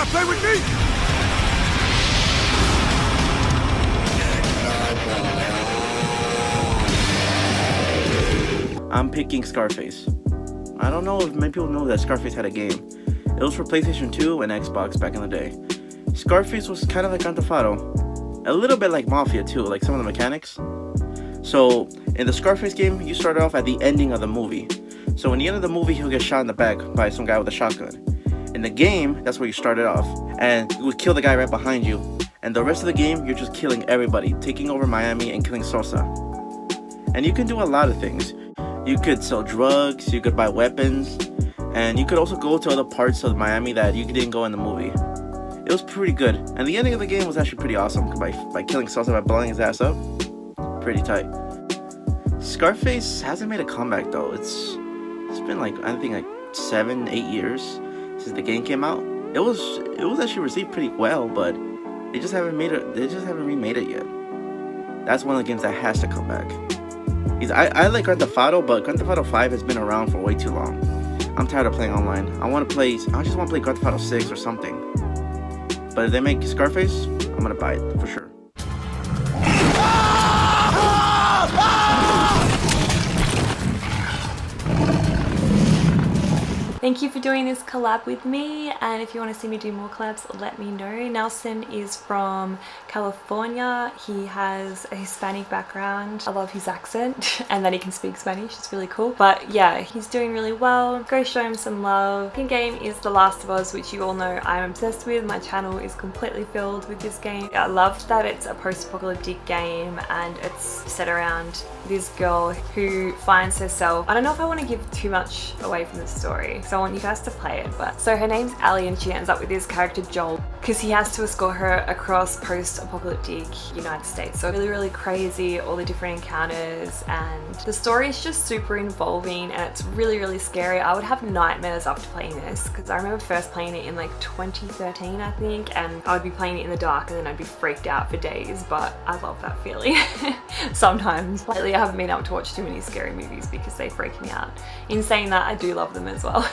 wanna play with me? I'm picking Scarface. I don't know if many people know that Scarface had a game. It was for PlayStation 2 and Xbox back in the day. Scarface was kind of like Grand Theft Auto. A little bit like Mafia too, like some of the mechanics. So, in the Scarface game, you start off at the ending of the movie. So, in the end of the movie, he'll get shot in the back by some guy with a shotgun. In the game, that's where you started off. And you would kill the guy right behind you. And the rest of the game, you're just killing everybody, taking over Miami and killing Sosa. And you can do a lot of things. You could sell drugs, you could buy weapons, and you could also go to other parts of Miami that you didn't go in the movie. It was pretty good. And the ending of the game was actually pretty awesome by killing Sosa, by blowing his ass up. Pretty tight. Scarface hasn't made a comeback though. It's been like, I think like 7-8 years since the game came out. It was actually received pretty well, but they just haven't remade it yet. That's one of the games that has to come back. I like Grand Theft Auto, but Grand Theft Auto 5 has been around for way too long. I'm tired of playing online. I just want to play Grand Theft Auto 6 or something. But if they make Scarface, I'm gonna buy it for sure. Thank you for doing this collab with me, and if you want to see me do more collabs, let me know. Nelson is from California. He has a Hispanic background. I love his accent and that he can speak Spanish. It's really cool. But yeah, he's doing really well. Go show him some love. The game is The Last of Us, which you all know I'm obsessed with. My channel is completely filled with this game. I love that it's a post-apocalyptic game and it's set around this girl who finds herself, I don't know if I want to give too much away from the story, so I want you guys to play it. But so her name's Ellie and she ends up with this character Joel because he has to escort her across post-apocalyptic United States. So really crazy, all the different encounters, and the story is just super involving and it's really scary. I would have nightmares after playing this because I remember first playing it in like 2013 I think, and I would be playing it in the dark and then I'd be freaked out for days, but I love that feeling. Sometimes. Lately I haven't been able to watch too many scary movies because they freak me out. In saying that, I do love them as well.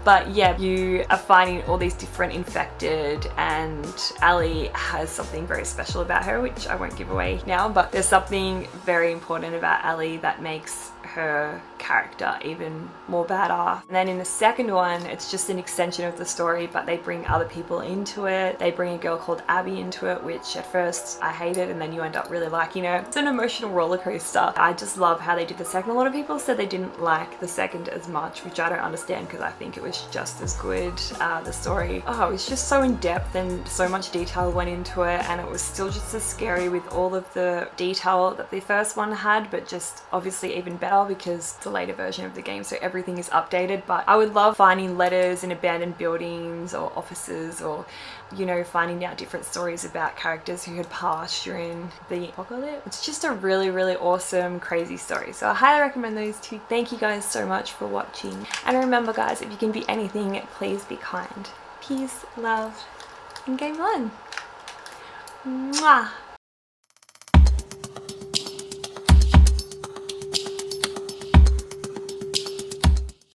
But yeah, you are fighting all these different infected, and Ellie has something very special about her, which I won't give away now, but there's something very important about Ellie that makes her character even more badass. And then in the second one, it's just an extension of the story, but they bring other people into it. They bring a girl called Abby into it, which at first I hated, and then you end up really liking her. It's an emotional roller coaster. I just love how they did the second. A lot of people said they didn't like the second as much, which I don't understand because I think it was just as good. The story, it was just so in depth and so much detail went into it, and it was still just as scary with all of the detail that the first one had, but just obviously even better because it's a later version of the game, so everything is updated. But I would love finding letters in abandoned buildings or offices, or you know, finding out different stories about characters who had passed during the apocalypse. It's just a really awesome, crazy story. So I highly recommend those two. Thank you guys so much for watching. And remember guys, if you can be anything, please be kind. Peace, love, and game on. Mwah!